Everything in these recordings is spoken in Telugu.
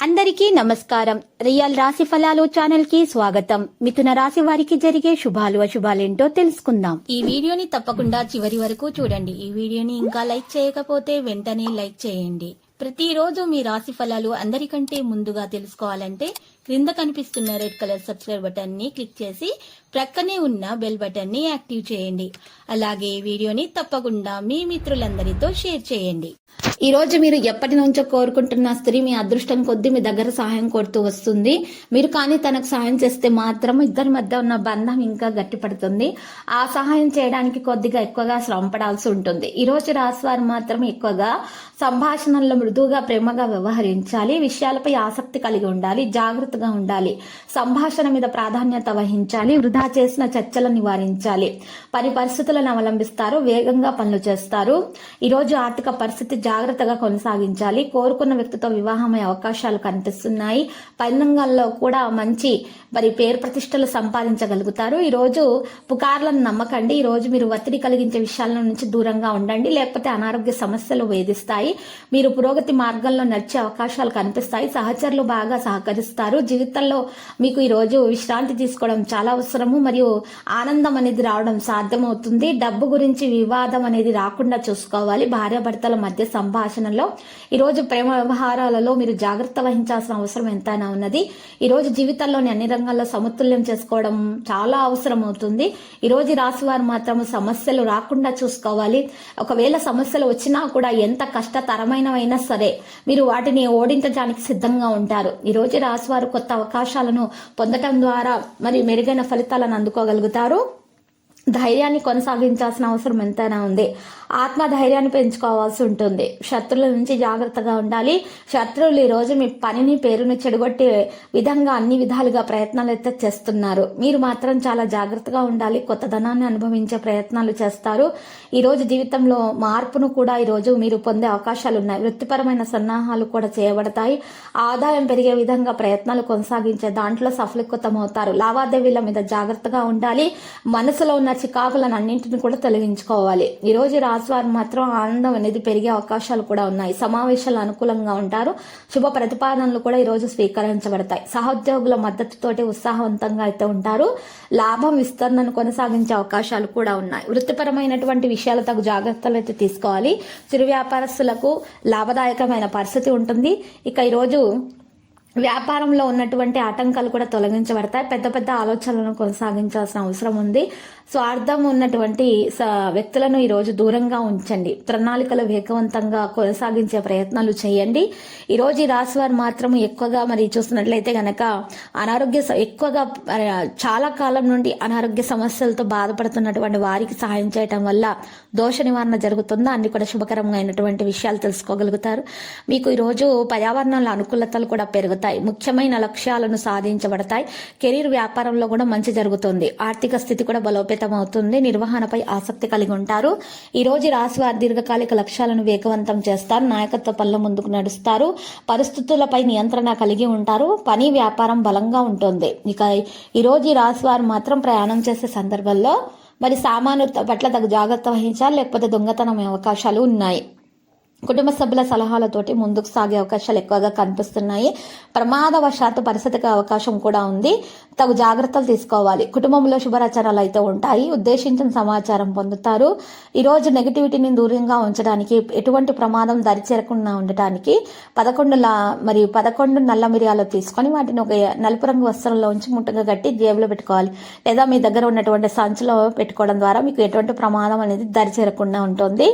అందరికీ నమస్కారం. రియల్ రాశి ఫలాలు ఛానల్ కి స్వాగతం. మిథున రాశి వారికి జరిగే శుభాలు అశుభాలేంటో తెలుసుకుందాం. ఈ వీడియోని తప్పకుండా చివరి వరకు చూడండి. ఈ వీడియోని ఇంకా లైక్ చేయకపోతే వెంటనే లైక్ చేయండి. ప్రతిరోజు మీ రాశి ఫలాలు అందరికంటే ముందుగా తెలుసుకోవాలంటే క్రింద కనిపిస్తున్న రెడ్ కలర్ సబ్స్క్రైబ్ బటన్ ని క్లిక్ చేసి ప్రక్కనే ఉన్న బెల్ బటన్ ని యాక్టివ్ చేయండి. అలాగే ఈ వీడియోని తప్పకుండా మీ మిత్రులందరితో షేర్ చేయండి. ఈ రోజు మీరు ఎప్పటి నుంచో కోరుకుంటున్న స్త్రీ మీ అదృష్టం కొద్దీ మీ దగ్గర సహాయం కోరుతూ వస్తుంది. మీరు కానీ తనకు సహాయం చేస్తే మాత్రం ఇద్దరి మధ్య ఉన్న బంధం ఇంకా గట్టిపడుతుంది. ఆ సహాయం చేయడానికి కొద్దిగా ఎక్కువగా శ్రమ పడాల్సి ఉంటుంది. ఈ రోజు రాశి వారు మాత్రం ఎక్కువగా సంభాషణల్లో మృదువుగా ప్రేమగా వ్యవహరించాలి. విషయాలపై ఆసక్తి కలిగి ఉండాలి. జాగ్రత్తగా ఉండాలి. సంభాషణ మీద ప్రాధాన్యత వహించాలి. వృధా చేసిన చర్చలను నివారించాలి. పని పరిస్థితులను అవలంబిస్తారు. వేగంగా పనులు చేస్తారు. ఈ రోజు ఆర్థిక పరిస్థితి జాగ్రత్తగా కొనసాగించాలి. కోరుకున్న వ్యక్తితో వివాహమయ్యే అవకాశాలు కనిపిస్తున్నాయి. పని రంగాల్లో కూడా మంచి పేరు ప్రతిష్టలు సంపాదించగలుగుతారు. ఈ రోజు పుకార్లను నమ్మకండి. ఈ రోజు మీరు ఒత్తిడి కలిగించే విషయాల నుంచి దూరంగా ఉండండి. లేకపోతే అనారోగ్య సమస్యలు వేధిస్తాయి. మీరు పురోగతి మార్గంలో నడిచే అవకాశాలు కనిపిస్తాయి. సహచరులు బాగా సహకరిస్తారు. జీవితంలో మీకు ఈ రోజు విశ్రాంతి తీసుకోవడం చాలా అవసరము. మరియు ఆనందం అనేది రావడం సాధ్యమవుతుంది. డబ్బు గురించి వివాదం అనేది రాకుండా చూసుకోవాలి. భార్యాభర్తల మధ్య సంభాషణలో ఈ రోజు ప్రేమ వ్యవహారాలలో మీరు జాగ్రత్త వహించాల్సిన అవసరం ఎంతైనా ఉన్నది. ఈ రోజు జీవితంలోని అన్ని రంగాల్లో సమతుల్యం చేసుకోవడం చాలా అవసరం అవుతుంది. ఈ రోజు రాశి వారు మాత్రం సమస్యలు రాకుండా చూసుకోవాలి. ఒకవేళ సమస్యలు వచ్చినా కూడా ఎంత కష్టతరమైనవైనా సరే మీరు వాటిని ఓడించడానికి సిద్ధంగా ఉంటారు. ఈ రోజు రాశి వారు కొత్త అవకాశాలను పొందటం ద్వారా మరి మెరుగైన ఫలితాలను అందుకోగలుగుతారు. ధైర్యాన్ని కొనసాగించాల్సిన అవసరం ఎంతైనా ఉంది. ఆత్మధైర్యాన్ని పెంచుకోవాల్సి ఉంటుంది. శత్రువుల నుంచి జాగ్రత్తగా ఉండాలి. శత్రువులు ఈ రోజు మీ పనిని పేరుని చెడగొట్టే విధంగా అన్ని విధాలుగా ప్రయత్నాలు అయితే చేస్తున్నారు. మీరు మాత్రం చాలా జాగ్రత్తగా ఉండాలి. కొత్త ధనాన్ని అనుభవించే ప్రయత్నాలు చేస్తారు. ఈ రోజు జీవితంలో మార్పును కూడా ఈ రోజు మీరు పొందే అవకాశాలు ఉన్నాయి. వృత్తిపరమైన సన్నాహాలు కూడా చేయబడతాయి. ఆదాయం పెరిగే విధంగా ప్రయత్నాలు కొనసాగించే దాంట్లో సఫలీకృతమవుతారు. లావాదేవీల మీద జాగ్రత్తగా ఉండాలి. మనసులో ఉన్న చికాకులను అన్నింటిని కూడా తొలగించుకోవాలి. ఈ రోజు రాశివారు మాత్రం ఆనందం అనేది పెరిగే అవకాశాలు కూడా ఉన్నాయి. సమావేశాలు అనుకూలంగా ఉంటారు. శుభ ప్రతిపాదనలు కూడా ఈ రోజు స్వీకరించబడతాయి. సహోద్యోగుల మద్దతుతోటి ఉత్సాహవంతంగా అయితే ఉంటారు. లాభం విస్తరణను కొనసాగించే అవకాశాలు కూడా ఉన్నాయి. వృత్తిపరమైనటువంటి విషయాలు తగు జాగ్రత్తలు అయితే తీసుకోవాలి. చిరు వ్యాపారస్తులకు లాభదాయకమైన పరిస్థితి ఉంటుంది. ఇక ఈరోజు వ్యాపారంలో ఉన్నటువంటి ఆటంకాలు కూడా తొలగించబడతాయి. పెద్ద పెద్ద ఆలోచనలను కొనసాగించాల్సిన అవసరం ఉంది. స్వార్థం ఉన్నటువంటి వ్యక్తులను ఈ రోజు దూరంగా ఉంచండి. ప్రణాళికలు వేగవంతంగా కొనసాగించే ప్రయత్నాలు చేయండి. ఈ రోజు ఈ రాశి వారు మాత్రం ఎక్కువగా మరి చూసినట్లయితే గనక ఎక్కువగా చాలా కాలం నుండి అనారోగ్య సమస్యలతో బాధపడుతున్నటువంటి వారికి సహాయం చేయటం వల్ల దోష నివారణ జరుగుతుందో అన్ని కూడా శుభకరంగా అయినటువంటి విషయాలు తెలుసుకోగలుగుతారు. మీకు ఈ రోజు పర్యావరణంలో అనుకూలతలు కూడా పెరుగుతాయి. ముఖ్యమైన లక్ష్యాలను సాధించబడతాయి. కెరీర్ వ్యాపారంలో కూడా మంచి జరుగుతుంది. ఆర్థిక స్థితి కూడా బలోపేతం అవుతుంది. నిర్వహణపై ఆసక్తి కలిగి ఉంటారు. ఈ రోజు రాశి వారి దీర్ఘకాలిక లక్ష్యాలను వేగవంతం చేస్తారు. నాయకత్వ పనుల ముందుకు నడుస్తారు. పరిస్థితులపై నియంత్రణ కలిగి ఉంటారు. పని వ్యాపారం బలంగా ఉంటుంది. ఇక ఈ రోజు రాశి వారు మాత్రం ప్రయాణం చేసే సందర్భంలో మరి సామాను పట్ల తగు జాగ్రత్త వహించాలి. లేకపోతే దొంగతనం అవకాశాలు ఉన్నాయి. కుటుంబ సభ్యుల సలహాలతోటి ముందుకు సాగే అవకాశాలు ఎక్కువగా కనిపిస్తున్నాయి. ప్రమాదవశాత్తు పరిస్థితికి అవకాశం కూడా ఉంది. తగు జాగ్రత్తలు తీసుకోవాలి. కుటుంబంలో శుభరచనలు అయితే ఉంటాయి. ఉద్దేశించిన సమాచారం పొందుతారు. ఈ రోజు నెగిటివిటీని దూరంగా ఉంచడానికి, ఎటువంటి ప్రమాదం దరిచేరకుండా ఉండటానికి 11 నల్ల మిరియాలు తీసుకొని వాటిని ఒక నలుపు రంగు వస్త్రంలో ఉంచి ముట్టగా కట్టి జేబులో పెట్టుకోవాలి. లేదా మీ దగ్గర ఉన్నటువంటి సంచిలో పెట్టుకోవడం ద్వారా మీకు ఎటువంటి ప్రమాదం అనేది దరిచేరకుండా ఉంటుంది.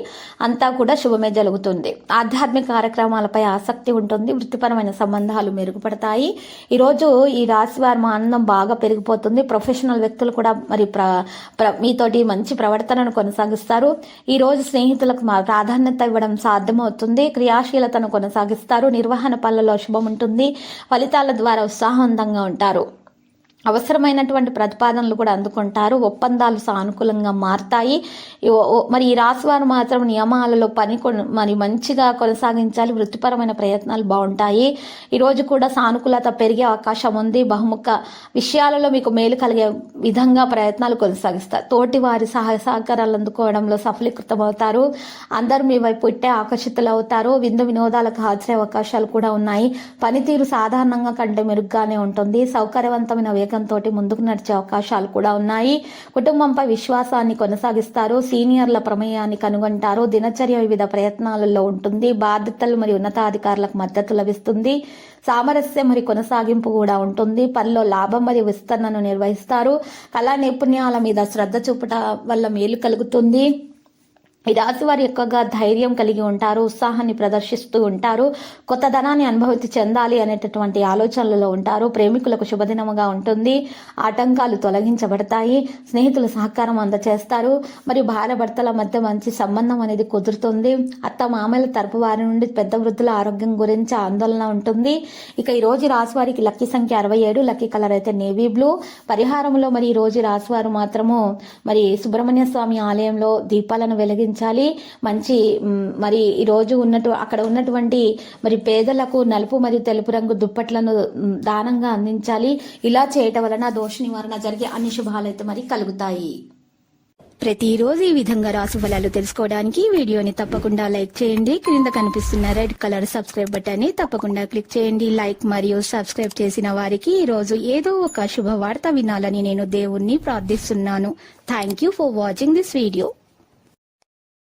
అంతా కూడా శుభమే జరుగుతుంది. ఆధ్యాత్మిక కార్యక్రమాలపై ఆసక్తి ఉంటుంది. వృత్తిపరమైన సంబంధాలు మెరుగుపడతాయి. ఈ రోజు ఈ రాశి వారి ఆనందం బాగా పెరిగిపోతుంది. ప్రొఫెషనల్ వ్యక్తులు కూడా మరి మీతోటి మంచి ప్రవర్తనను కొనసాగిస్తారు. ఈ రోజు స్నేహితులకు ప్రాధాన్యత ఇవ్వడం సాధ్యమవుతుంది. క్రియాశీలతను కొనసాగిస్తారు. నిర్వహణ పనులలో శుభం ఉంటుంది. ఫలితాల ద్వారా ఉత్సాహవంతంగా ఉంటారు. అవసరమైనటువంటి ప్రతిపాదనలు కూడా అందుకుంటారు. ఒప్పందాలు సానుకూలంగా మారతాయి. మరి ఈ రాశి వారు మాత్రం నియమాలలో మరి మంచిగా కొనసాగించాలి. వృత్తిపరమైన ప్రయత్నాలు బాగుంటాయి. ఈరోజు కూడా సానుకూలత పెరిగే అవకాశం ఉంది. బహుముఖ విషయాలలో మీకు మేలు కలిగే విధంగా ప్రయత్నాలు కొనసాగిస్తారు. తోటి వారి సహాయ సహకారాలు అందుకోవడంలో సఫలీకృతమవుతారు. అందరూ మీ వైపు ఇట్టే ఆకర్షితులు అవుతారు. విందు వినోదాలకు హాజరయ్యే అవకాశాలు కూడా ఉన్నాయి. పనితీరు సాధారణంగా కంటే మెరుగ్గానే ఉంటుంది. సౌకర్యవంతమైన వేగంతో ముందుకు నడిచే అవకాశాలు కూడా ఉన్నాయి. కుటుంబంపై విశ్వాసాన్ని కొనసాగిస్తారు. సీనియర్ల ప్రమేయాన్ని కనుగొంటారు. దినచర్య వివిధ ప్రయత్నాలలో ఉంటుంది. బాధ్యతలు మరియు ఉన్నతాధికారులకు మద్దతు లభిస్తుంది. సామరస్యం మరియు కొనసాగింపు కూడా ఉంటుంది. పనిలో లాభం మరియు విస్తరణను నిర్వహిస్తారు. కళా నైపుణ్యాల మీద శ్రద్ధ చూపటం వల్ల మేలు కలుగుతుంది. ఈ రాశి వారు ఎక్కువగా ధైర్యం కలిగి ఉంటారు. ఉత్సాహాన్ని ప్రదర్శిస్తూ ఉంటారు. కొత్త ధనాన్ని అనుభూతి చెందాలి అనేటటువంటి ఆలోచనలలో ఉంటారు. ప్రేమికులకు శుభదినముగా ఉంటుంది. ఆటంకాలు తొలగించబడతాయి. స్నేహితులు సహకారం అందచేస్తారు. మరియు భార్య భర్తల మధ్య మంచి సంబంధం అనేది కుదురుతుంది. అత్త మామల తరపు వారి నుండి పెద్ద వృద్ధుల ఆరోగ్యం గురించి ఆందోళన ఉంటుంది. ఇక ఈ రోజు రాశి వారికి లక్కీ సంఖ్య 67, లక్కీ కలర్ అయితే నేవీ బ్లూ. పరిహారంలో మరి ఈ రోజు రాశి వారు మాత్రము మరి సుబ్రహ్మణ్య స్వామి ఆలయంలో దీపాలను వెలిగించాలి. మంచి మరి ఈ రోజు అక్కడ ఉన్నటువంటి మరి పేదలకు నలుపు మరియు తెలుపు రంగు దుప్పట్లను దానంగా అందించాలి. ఇలా చేయటం వలన దోష నివారణ జరిగే అన్ని శుభాలు అయితే మరి కలుగుతాయి. ప్రతిరోజు ఈ విధంగా రాశి ఫలాలు తెలుసుకోవడానికి వీడియోని తప్పకుండా లైక్ చేయండి. క్రింద కనిపిస్తున్న రెడ్ కలర్ సబ్స్క్రైబ్ బటన్ ని తప్పకుండా క్లిక్ చేయండి. లైక్ మరియు సబ్స్క్రైబ్ చేసిన వారికి ఈ రోజు ఏదో ఒక శుభవార్త వినాలని నేను దేవుణ్ణి ప్రార్థిస్తున్నాను. Thank you for watching this video.